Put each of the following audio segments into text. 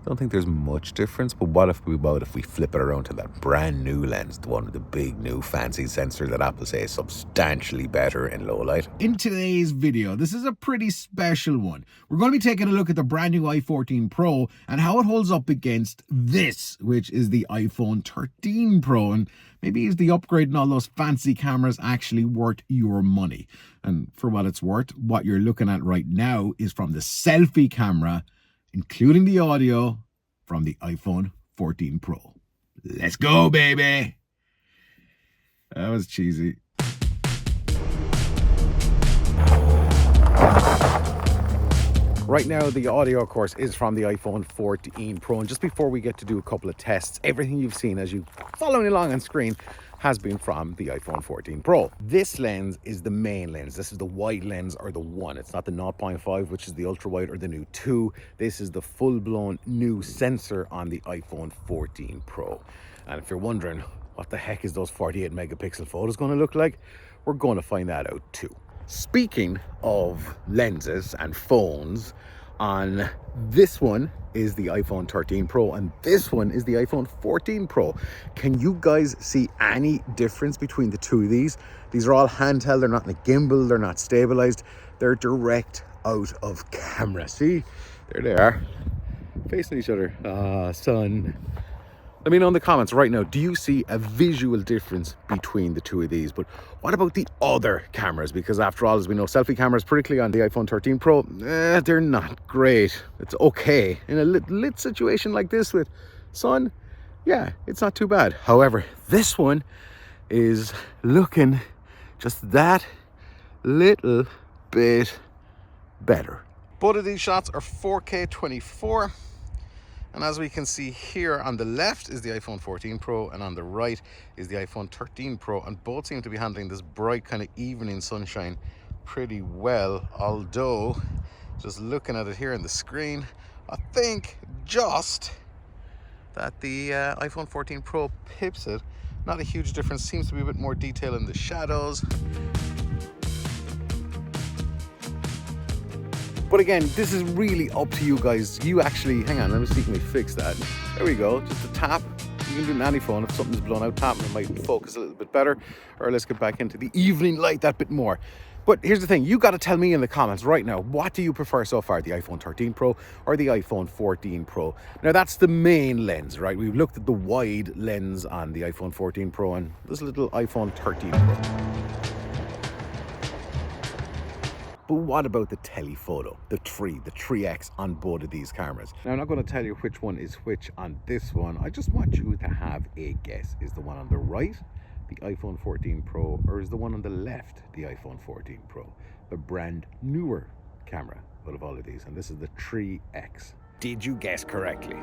Don't think there's much difference, but what if we flip it around to that brand new lens, the one with the big new fancy sensor that Apple say is substantially better in low light? In today's video, this is a pretty special one. We're going to be taking a look at the brand new iPhone 14 Pro and how it holds up against this, which is the iPhone 13 Pro. And maybe is the upgrade and all those fancy cameras actually worth your money? And for what it's worth, what you're looking at right now is from the selfie camera, including the audio from the iPhone 14 Pro. Let's go, baby! That was cheesy. Right now, the audio, of course, is from the iPhone 14 Pro. And just before we get to do a couple of tests, everything you've seen as you following along on screen has been from the iPhone 14 Pro. This lens is the main lens. This is the wide lens, or the one. It's not the 0.5, which is the ultra wide, or the new 2. This is the full-blown new sensor on the iPhone 14 Pro. And if you're wondering what the heck is those 48 megapixel photos going to look like, we're going to find that out too. Speaking of lenses and phones, on this one is the iPhone 13 Pro and this one is the iPhone 14 Pro. Can you guys see any difference between the two of these? These are all handheld, they're not in a gimbal, they're not stabilized, they're direct out of camera. See, there they are, facing each other. Son. Let me know in the comments right now, do you see a visual difference between the two of these? But what about the other cameras? Because after all, as we know, selfie cameras, particularly on the iPhone 13 Pro, they're not great. It's okay. In a lit situation like this with sun, yeah, it's not too bad. However, this one is looking just that little bit better. Both of these shots are 4K 24. And as we can see here, on the left is the iPhone 14 Pro and on the right is the iPhone 13 Pro, and both seem to be handling this bright kind of evening sunshine pretty well, although just looking at it here on the screen, I think just that the iPhone 14 Pro pips it. Not a huge difference, seems to be a bit more detail in the shadows. But again, this is really up to you guys. You actually, hang on, let me see, can we fix that? There we go, just a tap. You can do it on any phone. If something's blown out, tap and it might focus a little bit better. Or let's get back into the evening light that bit more. But here's the thing, you got to tell me in the comments right now, what do you prefer so far, the iPhone 13 Pro or the iPhone 14 Pro? Now that's the main lens, right? We've looked at the wide lens on the iPhone 14 Pro and this little iPhone 13 Pro. But what about the telephoto, the 3x on both of these cameras? Now, I'm not going to tell you which one is which on this one. I just want you to have a guess. Is the one on the right the iPhone 14 Pro, or is the one on the left the iPhone 14 Pro? The brand newer camera out of all of these, and this is the 3x. Did you guess correctly?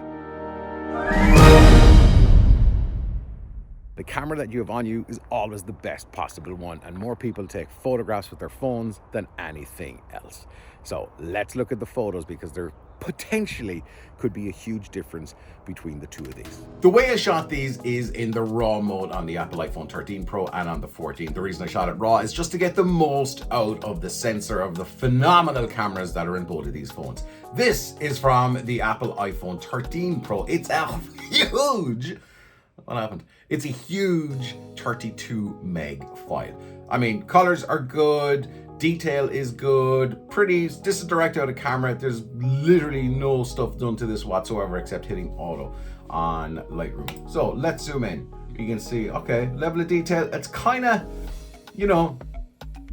The camera that you have on you is always the best possible one, and more people take photographs with their phones than anything else. So let's look at the photos, because there potentially could be a huge difference between the two of these. The way I shot these is in the RAW mode on the Apple iPhone 13 Pro and on the 14. The reason I shot it RAW is just to get the most out of the sensor of the phenomenal cameras that are in both of these phones. This is from the Apple iPhone 13 Pro. It's a huge... What happened? It's a huge 32 meg file. I mean, colors are good, detail is good, pretty. This is direct out of camera. There's literally no stuff done to this whatsoever except hitting auto on Lightroom. So let's zoom in. You can see, okay, level of detail. It's kind of, you know,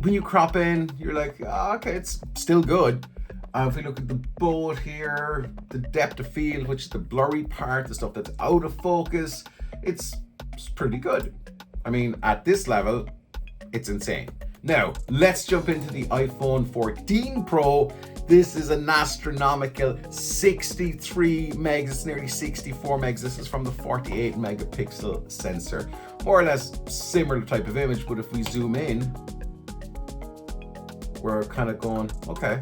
when you crop in, you're like, oh, okay, it's still good. If we look at the boat here, the depth of field, which is the blurry part, the stuff that's out of focus, it's pretty good. I mean, at this level, it's insane. Now, let's jump into the iPhone 14 Pro. This is an astronomical 63 megs. It's nearly 64 megs. This is from the 48 megapixel sensor. More or less similar type of image, but if we zoom in, we're kind of going, okay,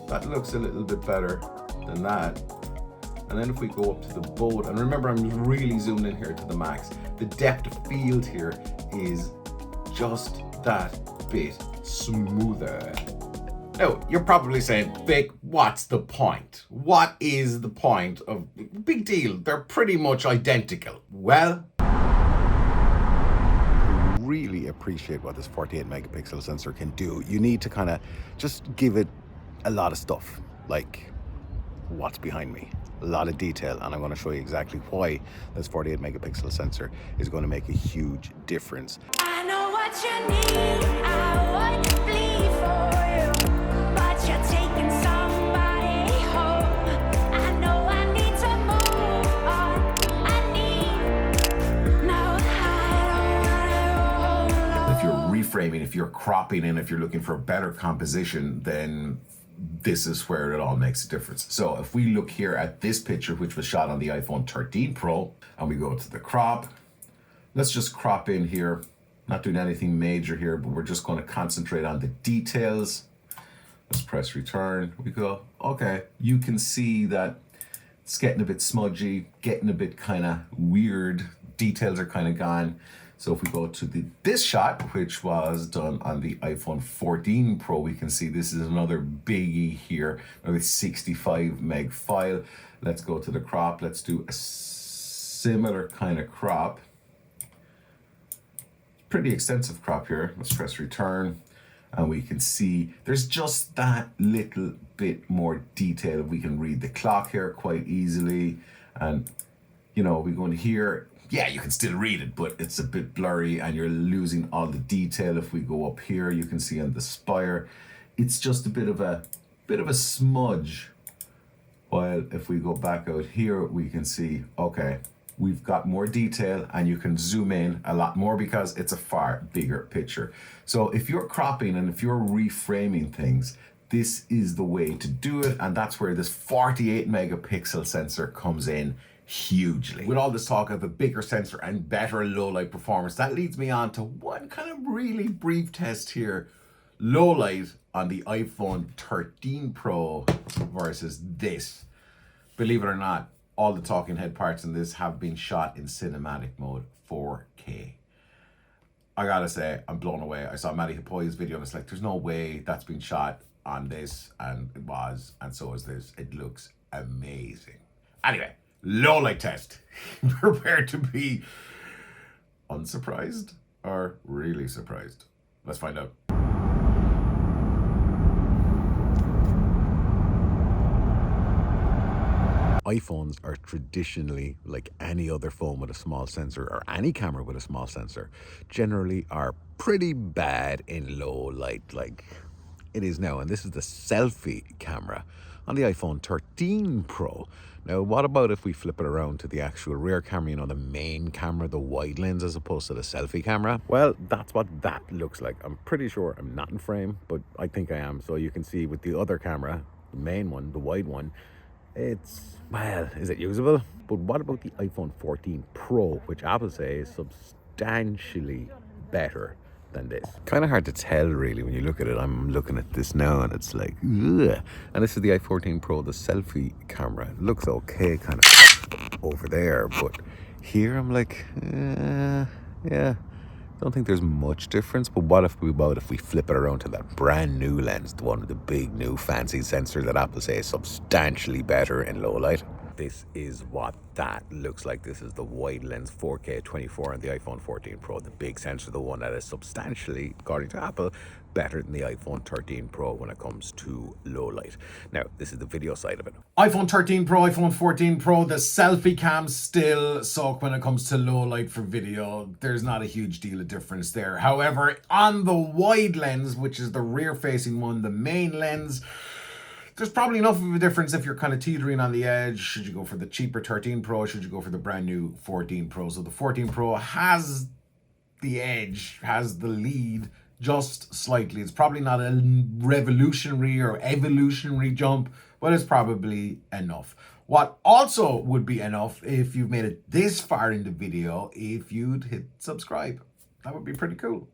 that looks a little bit better than that. And then if we go up to the boat, and remember, I'm really zoomed in here to the max. The depth of field here is just that bit smoother. Now, you're probably saying, Vic, what's the point? What is the point of... Big deal, they're pretty much identical. Well, really appreciate what this 48 megapixel sensor can do. You need to kind of just give it a lot of stuff, like what's behind me, a lot of detail, and I'm going to show you exactly why this 48 megapixel sensor is going to make a huge difference. I know what you need, I would bleed for you, but you're taking somebody home. I know I need to move on, I need no hide. If you're reframing, if you're cropping in, if you're looking for a better composition, then this is where it all makes a difference. So if we look here at this picture, which was shot on the iPhone 13 Pro, and we go to the crop, let's just crop in here. Not doing anything major here, but we're just going to concentrate on the details. Let's press return. We go, okay, you can see that it's getting a bit smudgy, getting a bit kind of weird. Details are kind of gone. So if we go to this shot, which was done on the iPhone 14 Pro, we can see this is another biggie here, another 65 meg file. Let's go to the crop. Let's do a similar kind of crop. Pretty extensive crop here. Let's press return, and we can see there's just that little bit more detail. We can read the clock here quite easily, and you know, we go in here. Yeah, you can still read it, but it's a bit blurry and you're losing all the detail. If we go up here, you can see on the spire, it's just a bit of a smudge. While if we go back out here, we can see, okay, we've got more detail and you can zoom in a lot more because it's a far bigger picture. So if you're cropping and if you're reframing things, this is the way to do it. And that's where this 48 megapixel sensor comes in hugely. With all this talk of a bigger sensor and better low light performance, that leads me on to one kind of really brief test here. Low light on the iPhone 13 Pro versus this. Believe it or not, all the talking head parts in this have been shot in cinematic mode 4K. I gotta say, I'm blown away. I saw Matty Hapoya's video and it's like, there's no way that's been shot on this, and it was, and so is this. It looks amazing. Anyway, low light test. Prepare to be unsurprised or really surprised. Let's find out. iPhones are traditionally, like any other phone with a small sensor or any camera with a small sensor, generally are pretty bad in low light like it is now. And this is the selfie camera on the iPhone 13 Pro. Now, what about if we flip it around to the actual rear camera, you know, the main camera, the wide lens, as opposed to the selfie camera? Well, that's what that looks like. I'm pretty sure I'm not in frame, but I think I am. So you can see with the other camera, the main one, the wide one, it's, well, is it usable? But what about the iPhone 14 Pro, which Apple say is substantially better than this? Kind of hard to tell really when you look at it. I'm looking at this now and it's like, ugh. And this is the iPhone 14 Pro, the selfie camera. It looks okay kind of over there, but here I'm like, yeah, don't think there's much difference. But what if we flip it around to that brand new lens, the one with the big new fancy sensor that Apple say is substantially better in low light? This is what that looks like. This is the wide lens 4K 24 on the iPhone 14 Pro, the big sensor, the one that is substantially, according to Apple, better than the iPhone 13 Pro when it comes to low light. Now, this is the video side of it. iPhone 13 Pro, iPhone 14 Pro, the selfie cams still suck when it comes to low light for video. There's not a huge deal of difference there. However, on the wide lens, which is the rear facing one, the main lens, there's probably enough of a difference if you're kind of teetering on the edge. Should you go for the cheaper 13 Pro? Should you go for the brand new 14 Pro? So the 14 Pro has the edge, has the lead just slightly. It's probably not a revolutionary or evolutionary jump, but it's probably enough. What also would be enough if you've made it this far in the video, if you'd hit subscribe. That would be pretty cool.